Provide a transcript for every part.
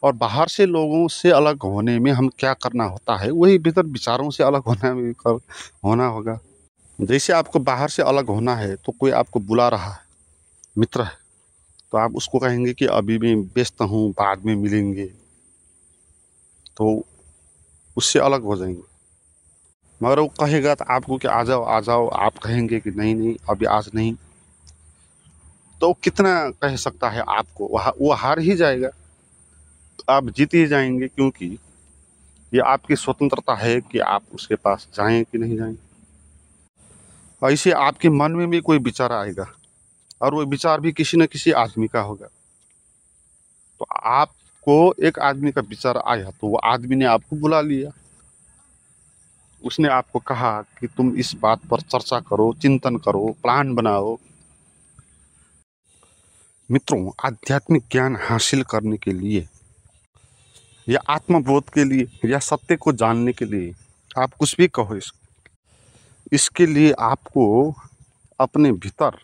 और बाहर से लोगों से अलग होने में हम क्या करना होता है, वही भीतर विचारों से अलग होना भी होना होगा। जैसे आपको बाहर से अलग होना है तो कोई आपको बुला रहा है, मित्र है, तो आप उसको कहेंगे कि अभी मैं व्यस्त हूँ, बाद में मिलेंगे, तो उससे अलग हो जाएंगे। मगर वो कहेगा तो आपको कि आ जाओ आ जाओ, आप कहेंगे कि नहीं नहीं अभी आज नहीं, तो कितना कह सकता है आपको, वो हार ही जाएगा। आप जीत ही जाएंगे, क्योंकि ये आपकी स्वतंत्रता है कि आप उसके पास जाएं कि नहीं जाएं। ऐसे आपके मन में भी कोई विचार आएगा, और वो विचार भी किसी न किसी आदमी का होगा। तो आपको एक आदमी का विचार आया तो वो आदमी ने आपको बुला लिया, उसने आपको कहा कि तुम इस बात पर चर्चा करो, चिंतन करो, प्लान बनाओ। मित्रों, आध्यात्मिक ज्ञान हासिल करने के लिए या आत्मबोध के लिए या सत्य को जानने के लिए, आप कुछ भी कहो, इसके लिए आपको अपने भीतर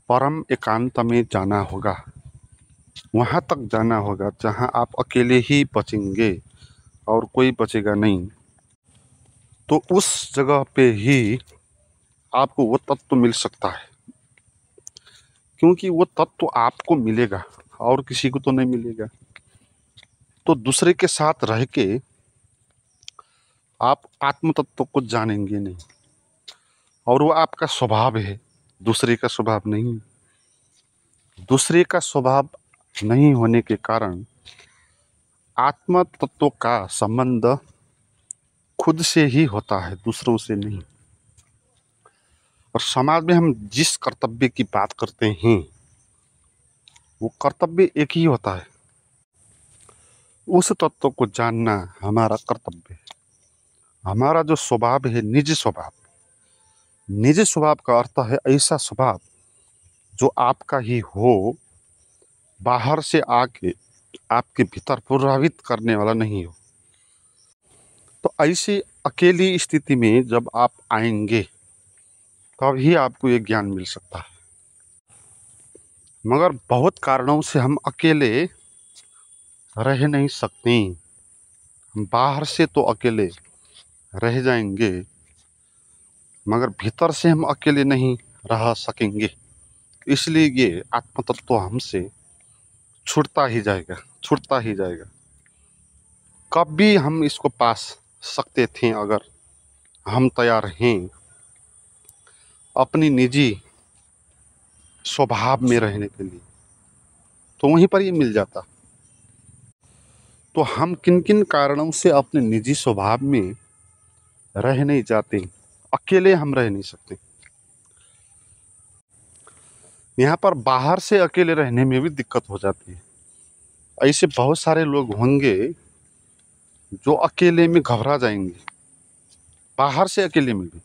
परम एकांत में जाना होगा। वहाँ तक जाना होगा जहाँ आप अकेले ही बचेंगे और कोई बचेगा नहीं। तो उस जगह पे ही आपको वो तत्व मिल सकता है, क्योंकि वो तत्व आपको मिलेगा और किसी को तो नहीं मिलेगा। तो दूसरे के साथ रह के आप आत्म तत्व को जानेंगे नहीं, और वो आपका स्वभाव है, दूसरे का स्वभाव नहीं। दूसरे का स्वभाव नहीं होने के कारण आत्म तत्व का संबंध खुद से ही होता है, दूसरों से नहीं। और समाज में हम जिस कर्तव्य की बात करते हैं, वो कर्तव्य एक ही होता है, उस तत्व को जानना हमारा कर्तव्य है। हमारा जो स्वभाव है, निज स्वभाव, निज स्वभाव का अर्थ है ऐसा स्वभाव जो आपका ही हो, बाहर से आके आपके भीतर प्रभावित करने वाला नहीं हो। तो ऐसी अकेली स्थिति में जब आप आएंगे तभी आपको ये ज्ञान मिल सकता है। मगर बहुत कारणों से हम अकेले रह नहीं सकते। हम बाहर से तो अकेले रह जाएंगे, मगर भीतर से हम अकेले नहीं रह सकेंगे। इसलिए ये आत्म तत्व हमसे छूटता ही जाएगा, छूटता ही जाएगा। कभी हम इसको पास सकते थे अगर हम तैयार हैं अपनी निजी स्वभाव में रहने के लिए, तो वहीं पर ये मिल जाता। तो हम किन किन कारणों से अपने निजी स्वभाव में रह नहीं जाते, अकेले हम रह नहीं सकते। यहाँ पर बाहर से अकेले रहने में भी दिक्कत हो जाती है। ऐसे बहुत सारे लोग होंगे जो अकेले में घबरा जाएंगे, बाहर से अकेले में भी।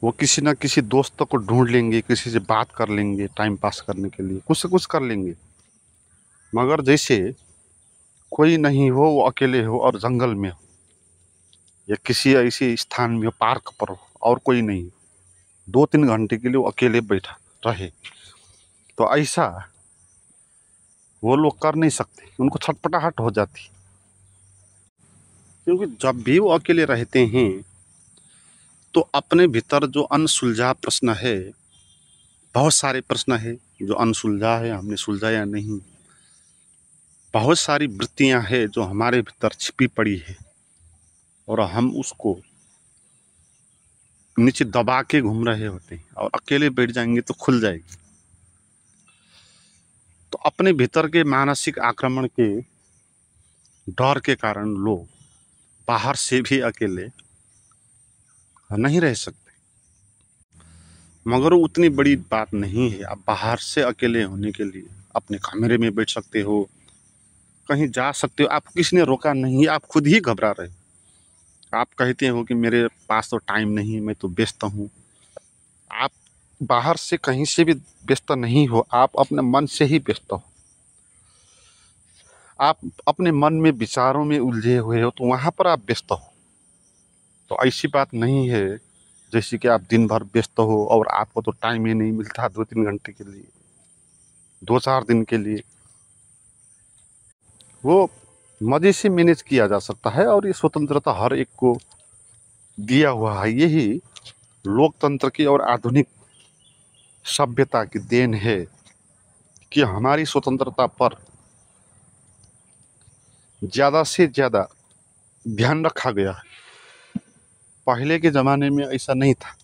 वो किसी ना किसी दोस्त को ढूंढ लेंगे, किसी से बात कर लेंगे, टाइम पास करने के लिए कुछ से कुछ कर लेंगे। मगर जैसे कोई नहीं हो, वो अकेले हो और जंगल में हो या किसी ऐसे स्थान में हो, पार्क पर हो और कोई नहीं, 2-3 घंटे के लिए वो अकेले बैठा रहे, तो ऐसा वो लोग कर नहीं सकते, उनको छटपटाहट हो जाती। क्योंकि जब भी वो अकेले रहते हैं तो अपने भीतर जो अनसुलझा प्रश्न है, बहुत सारे प्रश्न है जो अनसुलझा है, हमने सुलझाया नहीं। बहुत सारी वृत्तियां हैं जो हमारे भीतर छिपी पड़ी है और हम उसको नीचे दबा के घूम रहे होते हैं, और अकेले बैठ जाएंगे तो खुल जाएगी। तो अपने भीतर के मानसिक आक्रमण के डर के कारण लोग बाहर से भी अकेले नहीं रह सकते। मगर वो उतनी बड़ी बात नहीं है। आप बाहर से अकेले होने के लिए अपने कमरे में बैठ सकते हो, कहीं जा सकते हो, आपको किसी ने रोका नहीं, आप खुद ही घबरा रहे। आप कहते हो कि मेरे पास तो टाइम नहीं, मैं तो व्यस्त हूँ। आप बाहर से कहीं से भी व्यस्त नहीं हो, आप अपने मन से ही व्यस्त हो। आप अपने मन में विचारों में उलझे हुए हो, तो वहाँ पर आप व्यस्त हो। तो ऐसी बात नहीं है जैसे कि आप दिन भर व्यस्त हो और आपको तो टाइम ही नहीं मिलता 2-3 घंटे के लिए, 2-4 दिन के लिए। वो मज़े से मैनेज किया जा सकता है, और ये स्वतंत्रता हर एक को दिया हुआ है। यही लोकतंत्र की और आधुनिक सभ्यता की देन है कि हमारी स्वतंत्रता पर ज़्यादा से ज़्यादा ध्यान रखा गया है। पहले के ज़माने में ऐसा नहीं था।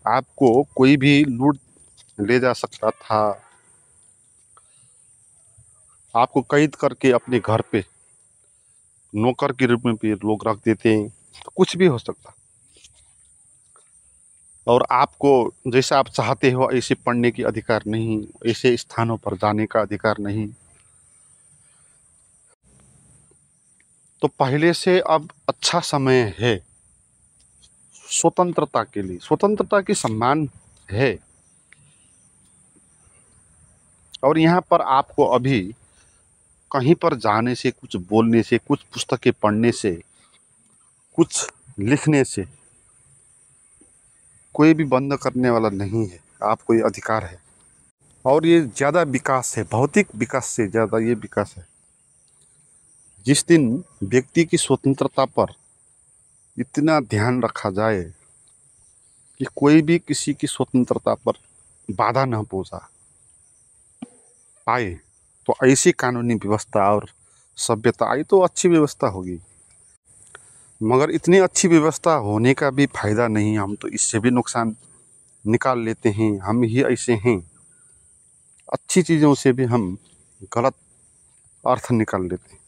आपको कोई भी लूट ले जा सकता था, आपको कैद करके अपने घर पे नौकर के रूप में भी लोग रख देते हैं, तो कुछ भी हो सकता। और आपको जैसा आप चाहते हो ऐसे पढ़ने की अधिकार नहीं, ऐसे स्थानों पर जाने का अधिकार नहीं। तो पहले से अब अच्छा समय है स्वतंत्रता के लिए, स्वतंत्रता की सम्मान है। और यहाँ पर आपको अभी कहीं पर जाने से, कुछ बोलने से, कुछ पुस्तकें पढ़ने से, कुछ लिखने से कोई भी बंद करने वाला नहीं है। आपको ये अधिकार है। और ये ज़्यादा विकास है, भौतिक विकास से ज़्यादा ये विकास है। जिस दिन व्यक्ति की स्वतंत्रता पर इतना ध्यान रखा जाए कि कोई भी किसी की स्वतंत्रता पर बाधा न पहुंचा पाए, तो ऐसी कानूनी व्यवस्था और सभ्यता आई तो अच्छी व्यवस्था होगी। मगर इतनी अच्छी व्यवस्था होने का भी फायदा नहीं, हम तो इससे भी नुकसान निकाल लेते हैं। हम ही ऐसे हैं, अच्छी चीज़ों से भी हम गलत अर्थ निकाल लेते हैं।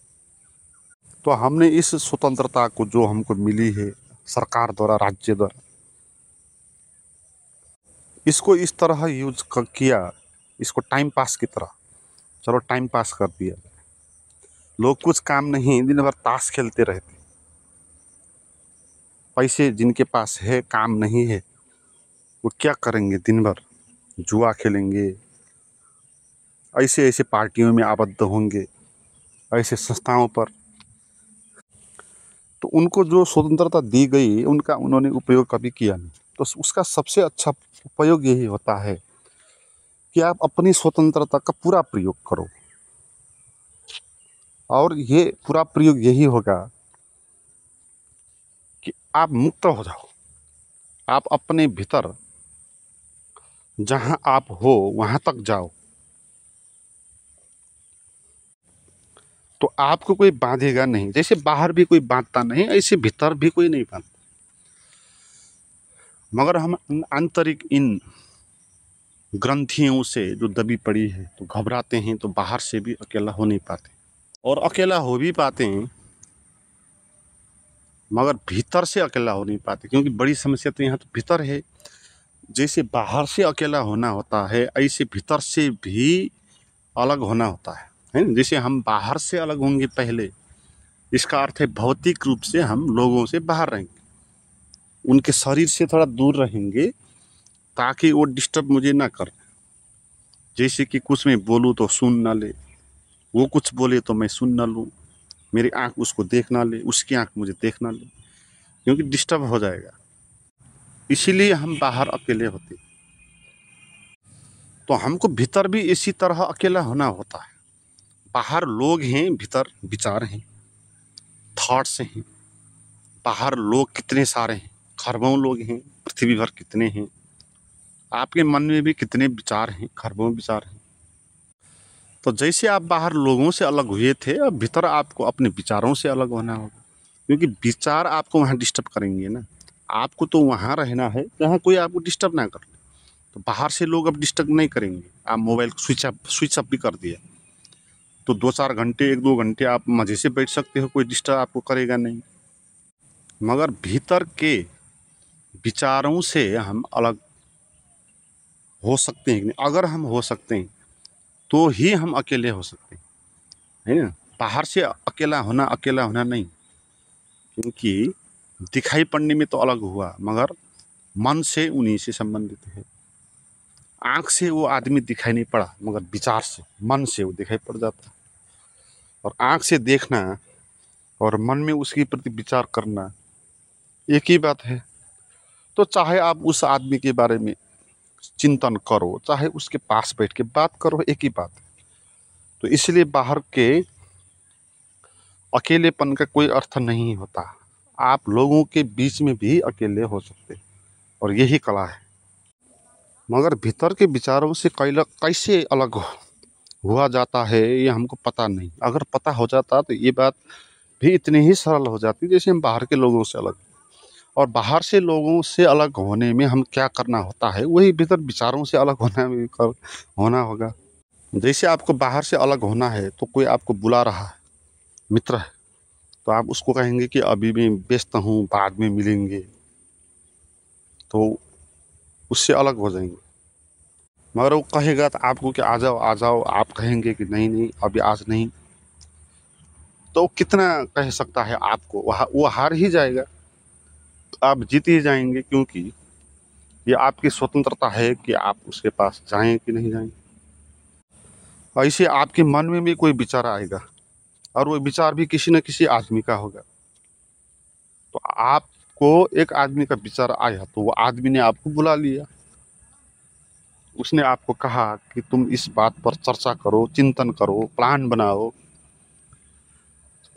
तो हमने इस स्वतंत्रता को जो हमको मिली है सरकार द्वारा, राज्य द्वारा, इसको इस तरह यूज किया, इसको टाइम पास की तरह, चलो टाइम पास कर दिया। लोग कुछ काम नहीं, दिन भर ताश खेलते रहते। पैसे जिनके पास है, काम नहीं है, वो क्या करेंगे? दिन भर जुआ खेलेंगे, ऐसे ऐसे पार्टियों में आबद्ध होंगे, ऐसे संस्थाओं पर। तो उनको जो स्वतंत्रता दी गई, उनका उन्होंने उपयोग कभी किया नहीं। तो उसका सबसे अच्छा उपयोग यही होता है कि आप अपनी स्वतंत्रता का पूरा प्रयोग करो। और ये पूरा प्रयोग यही होगा कि आप मुक्त हो जाओ। आप अपने भीतर जहाँ आप हो वहाँ तक जाओ, तो आपको कोई बांधेगा नहीं। जैसे बाहर भी कोई बांधता नहीं, ऐसे भीतर भी कोई नहीं बांधता। मगर हम आंतरिक इन ग्रंथियों से जो दबी पड़ी है, तो घबराते हैं, तो बाहर से भी अकेला हो नहीं पाते। और अकेला हो भी पाते हैं, मगर भीतर से अकेला हो नहीं पाते, क्योंकि बड़ी समस्या तो यहाँ तो भीतर है। जैसे बाहर से अकेला होना होता है, ऐसे भीतर से भी अलग होना होता है ना? जैसे हम बाहर से अलग होंगे पहले, इसका अर्थ है भौतिक रूप से हम लोगों से बाहर रहेंगे, उनके शरीर से थोड़ा दूर रहेंगे, ताकि वो डिस्टर्ब मुझे ना कर। जैसे कि कुछ मैं बोलूँ तो सुन ना ले, वो कुछ बोले तो मैं सुन ना लूँ, मेरी आँख उसको देख ना ले, उसकी आँख मुझे देख ना ले, क्योंकि डिस्टर्ब हो जाएगा। इसीलिए हम बाहर अकेले होते। तो हमको भीतर भी इसी तरह अकेला होना होता है। बाहर लोग हैं, भीतर विचार हैं, थॉट्स हैं। बाहर लोग कितने सारे हैं, खरबों लोग हैं, पृथ्वी भर कितने हैं। आपके मन में भी कितने विचार हैं, खरबों विचार हैं। तो जैसे आप बाहर लोगों से अलग हुए थे, अब भीतर आपको अपने विचारों से अलग होना होगा, क्योंकि विचार आपको वहाँ डिस्टर्ब करेंगे ना। आपको तो वहाँ रहना है जहाँ कोई आपको डिस्टर्ब ना करे। तो बाहर से लोग अब डिस्टर्ब नहीं करेंगे। आप मोबाइल को स्विच ऑफ भी कर दिया, तो 2-4 घंटे, 1-2 घंटे आप मज़े से बैठ सकते हो, कोई डिस्टर्ब आपको करेगा नहीं। मगर भीतर के विचारों से हम अलग हो सकते हैं कि नहीं? अगर हम हो सकते हैं तो ही हम अकेले हो सकते हैं, है ना? बाहर से अकेला होना नहीं, क्योंकि दिखाई पड़ने में तो अलग हुआ, मगर मन से उन्हीं से संबंधित है। आँख से वो आदमी दिखाई नहीं पड़ा, मगर विचार से, मन से वो दिखाई पड़ जाता है। और आँख से देखना और मन में उसके प्रति विचार करना एक ही बात है। तो चाहे आप उस आदमी के बारे में चिंतन करो, चाहे उसके पास बैठ के बात करो, एक ही बात है। तो इसलिए बाहर के अकेलेपन का कोई अर्थ नहीं होता। आप लोगों के बीच में भी अकेले हो सकते, और यही कला है। मगर भीतर के विचारों से कैसे अलग हुआ जाता है, ये हमको पता नहीं। अगर पता हो जाता तो ये बात भी इतनी ही सरल हो जाती जैसे हम बाहर के लोगों से अलग। और बाहर से लोगों से अलग होने में हम क्या करना होता है, वही भीतर विचारों से अलग होना होगा। जैसे आपको बाहर से अलग होना है तो कोई आपको बुला रहा है, मित्र है, तो आप उसको कहेंगे कि अभी मैं व्यस्त हूँ, बाद में मिलेंगे, तो उससे अलग हो जाएंगे। मगर वो कहेगा तो आपको कि आ जाओ आ जाओ, आप कहेंगे कि नहीं नहीं अभी आज नहीं, तो कितना कह सकता है आपको, वो हार ही जाएगा। आप जीत ही जाएंगे, क्योंकि ये आपकी स्वतंत्रता है कि आप उसके पास जाएं कि नहीं जाएं। ऐसे आपके मन में भी कोई विचार आएगा, और वो विचार भी किसी न किसी आदमी का होगा। तो आपको एक आदमी का विचार आया तो वो आदमी ने आपको बुला लिया, उसने आपको कहा कि तुम इस बात पर चर्चा करो, चिंतन करो, प्लान बनाओ।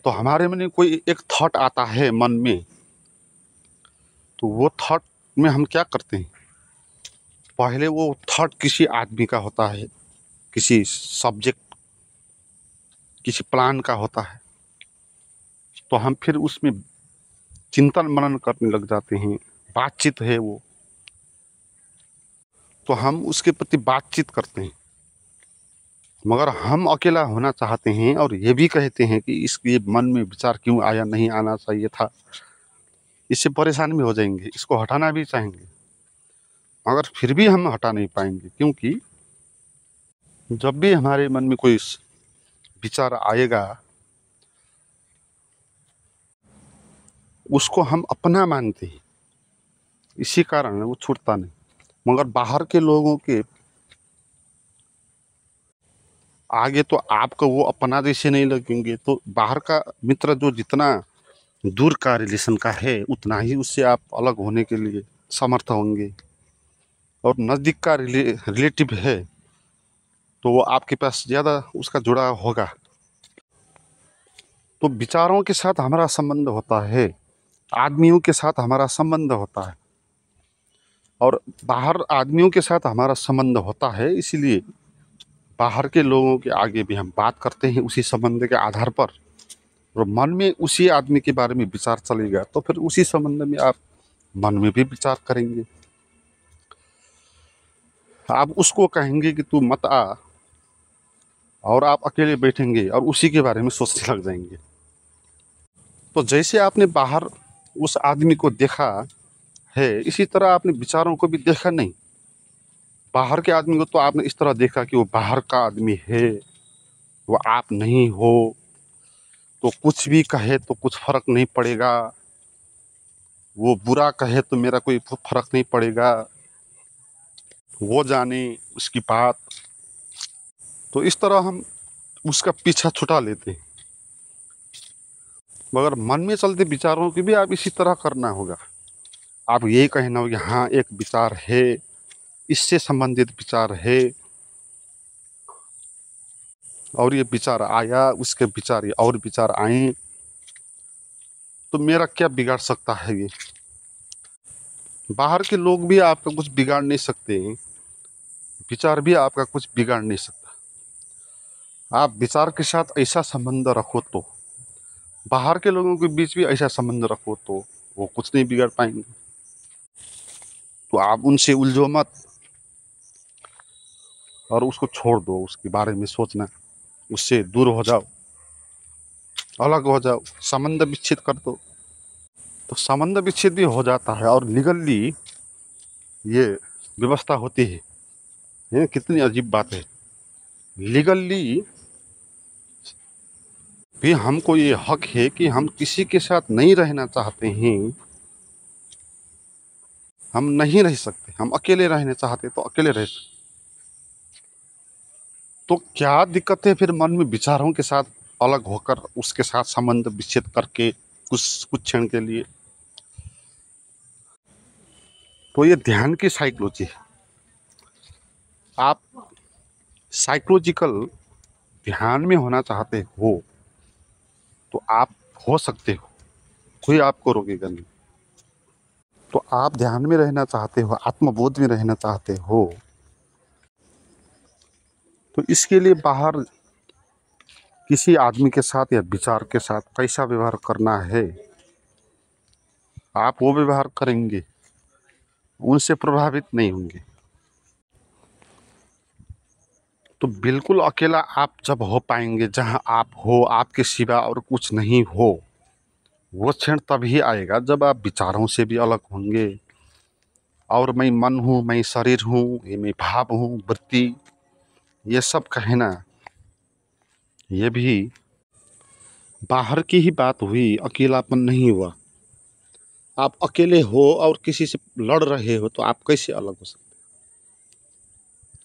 तो हमारे मन में कोई एक थॉट आता है मन में, तो वो थॉट में हम क्या करते हैं, पहले वो थॉट किसी आदमी का होता है, किसी सब्जेक्ट, किसी प्लान का होता है, तो हम फिर उसमें चिंतन मनन करने लग जाते हैं। बातचीत है वो, तो हम उसके प्रति बातचीत करते हैं। मगर हम अकेला होना चाहते हैं और ये भी कहते हैं कि इसके मन में विचार क्यों आया, नहीं आना चाहिए था, इससे परेशान भी हो जाएंगे, इसको हटाना भी चाहेंगे, मगर फिर भी हम हटा नहीं पाएंगे। क्योंकि जब भी हमारे मन में कोई विचार आएगा, उसको हम अपना मानते हैं, इसी कारण वो छूटता नहीं। मगर बाहर के लोगों के आगे तो आपको वो अपना जैसे नहीं लगेंगे। तो बाहर का मित्र जो जितना दूर का रिलेशन का है, उतना ही उससे आप अलग होने के लिए समर्थ होंगे। और नज़दीक का रिलेटिव है तो वो आपके पास ज़्यादा उसका जुड़ाव होगा। तो विचारों के साथ हमारा संबंध होता है, आदमियों के साथ हमारा संबंध होता है, और बाहर आदमियों के साथ हमारा संबंध होता है। इसीलिए बाहर के लोगों के आगे भी हम बात करते हैं उसी संबंध के आधार पर। और मन में उसी आदमी के बारे में विचार चलेगा तो फिर उसी संबंध में आप मन में भी विचार करेंगे। आप उसको कहेंगे कि तू मत आ, और आप अकेले बैठेंगे और उसी के बारे में सोचने लग जाएंगे। तो जैसे आपने बाहर उस आदमी को देखा है, इसी तरह आपने विचारों को भी देखा नहीं। बाहर के आदमी को तो आपने इस तरह देखा कि वो बाहर का आदमी है, वो आप नहीं हो, तो कुछ भी कहे तो कुछ फर्क नहीं पड़ेगा, वो बुरा कहे तो मेरा कोई फर्क नहीं पड़ेगा, वो जाने उसकी बात। तो इस तरह हम उसका पीछा छुटा लेते हैं। मगर मन में चलते विचारों की भी आप इसी तरह करना होगा। आप यही कहना होगा कि हाँ एक विचार है, इससे संबंधित विचार है, और ये विचार आया, उसके विचार और विचार आए, तो मेरा क्या बिगाड़ सकता है ये। बाहर के लोग भी आपका कुछ बिगाड़ नहीं सकते, विचार भी आपका कुछ बिगाड़ नहीं सकता। आप विचार के साथ ऐसा संबंध रखो, तो बाहर के लोगों के बीच भी ऐसा संबंध रखो, तो वो कुछ नहीं बिगाड़ पाएंगे। तो आप उनसे उलझो मत, और उसको छोड़ दो, उसके बारे में सोचना, उससे दूर हो जाओ, अलग हो जाओ, संबंध विच्छेद कर दो। तो संबंध विच्छेद भी हो जाता है, और लीगली ये व्यवस्था होती है। ये कितनी अजीब बात है, लीगली भी हमको ये हक है कि हम किसी के साथ नहीं रहना चाहते हैं, हम नहीं रह सकते, हम अकेले रहना चाहते तो अकेले रह सकते। तो क्या दिक्कत है फिर मन में विचारों के साथ अलग होकर उसके साथ संबंध विच्छेद करके कुछ कुछ क्षण के लिए। तो ये ध्यान की साइकोलॉजी है। आप साइकोलॉजिकल ध्यान में होना चाहते हो तो आप हो सकते हो, कोई आपको रोकेगा नहीं। तो आप ध्यान में रहना चाहते हो, आत्मबोध में रहना चाहते हो, तो इसके लिए बाहर किसी आदमी के साथ या विचार के साथ कैसा व्यवहार करना है, आप वो व्यवहार करेंगे, उनसे प्रभावित नहीं होंगे। तो बिल्कुल अकेला आप जब हो पाएंगे, जहां आप हो, आपके सिवा और कुछ नहीं हो, वो क्षण तभी आएगा जब आप विचारों से भी अलग होंगे। और मैं मन हूँ, मैं शरीर हूँ, ये मैं भाव हूँ, वृत्ति, ये सब कहना, ये भी बाहर की ही बात हुई, अकेलापन नहीं हुआ। आप अकेले हो और किसी से लड़ रहे हो तो आप कैसे अलग हो सकते?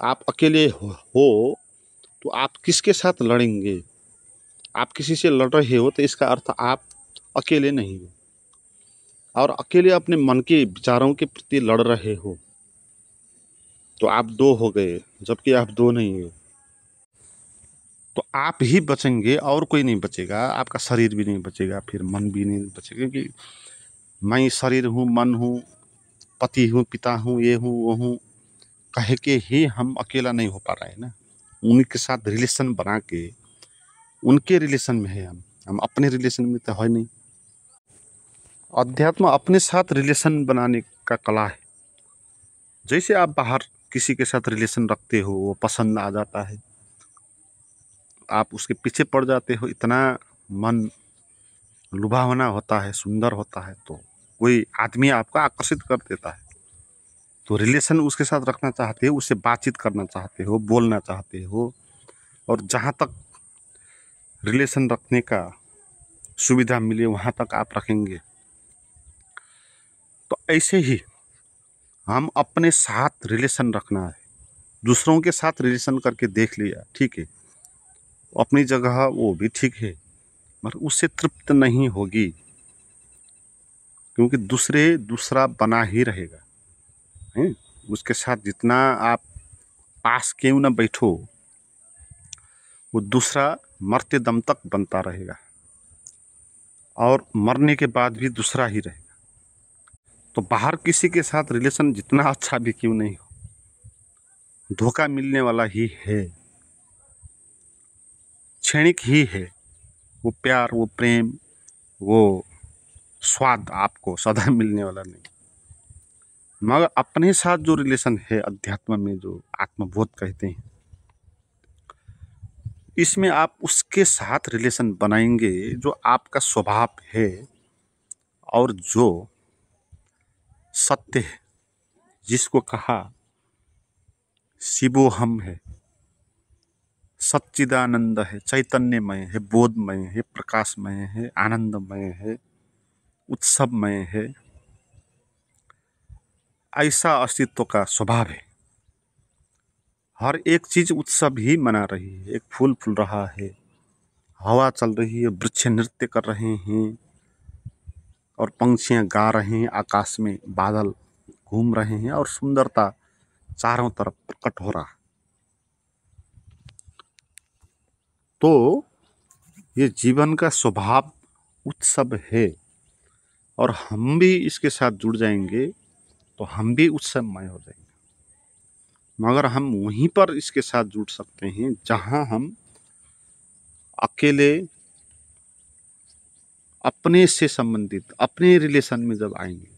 आप अकेले हो तो आप किसके साथ लड़ेंगे? आप किसी से लड़ रहे हो तो इसका अर्थ आप अकेले नहीं हो, और अकेले अपने मन के विचारों के प्रति लड़ रहे हो तो आप दो हो गए, जबकि आप दो नहीं हो। तो आप ही बचेंगे और कोई नहीं बचेगा, आपका शरीर भी नहीं बचेगा, फिर मन भी नहीं बचेगा, क्योंकि मैं शरीर हूँ, मन हूँ, पति हूँ, पिता हूँ, ये हूँ, वो हूँ कह के ही हम अकेला नहीं हो पा रहे हैं ना। उनके साथ रिलेशन बना के, उनके रिलेशन में है हम अपने रिलेशन में तो है नहीं। अध्यात्म अपने साथ रिलेशन बनाने का कला है। जैसे आप बाहर किसी के साथ रिलेशन रखते हो, वो पसंद आ जाता है, आप उसके पीछे पड़ जाते हो, इतना मन लुभावना होता है, सुंदर होता है, तो कोई आदमी आपको आकर्षित कर देता है, तो रिलेशन उसके साथ रखना चाहते हो, उससे बातचीत करना चाहते हो, बोलना चाहते हो, और जहाँ तक रिलेशन रखने का सुविधा मिले वहाँ तक आप रखेंगे। तो ऐसे ही हम अपने साथ रिलेशन रखना है। दूसरों के साथ रिलेशन करके देख लिया, ठीक है, अपनी जगह वो भी ठीक है, मगर उससे तृप्त नहीं होगी, क्योंकि दूसरा बना ही रहेगा है। उसके साथ जितना आप पास क्यों ना बैठो, वो दूसरा मरते दम तक बनता रहेगा, और मरने के बाद भी दूसरा ही रहेगा। तो बाहर किसी के साथ रिलेशन जितना अच्छा भी क्यों नहीं हो, धोखा मिलने वाला ही है, क्षणिक ही है। वो प्यार, वो प्रेम, वो स्वाद आपको सदा मिलने वाला नहीं। मगर अपने साथ जो रिलेशन है, अध्यात्म में जो आत्मबोध कहते हैं, इसमें आप उसके साथ रिलेशन बनाएंगे जो आपका स्वभाव है और जो सत्य है, जिसको कहा शिवोहम है, सच्चिदानंद है, चैतन्यमय है, बोधमय है, प्रकाशमय है, आनंदमय है, उत्सवमय है। ऐसा अस्तित्व का स्वभाव है। हर एक चीज उत्सव ही मना रही है। एक फूल फूल रहा है, हवा चल रही है, वृक्ष नृत्य कर रहे हैं, और पंछियां गा रहे हैं, आकाश में बादल घूम रहे हैं, और सुंदरता चारों तरफ प्रकट हो रहा। तो ये जीवन का स्वभाव उत्सव है, और हम भी इसके साथ जुड़ जाएंगे तो हम भी उत्सवमय हो जाएंगे। मगर हम वहीं पर इसके साथ जुड़ सकते हैं जहां हम अकेले अपने से संबंधित, अपने रिलेशन में जब आएंगे,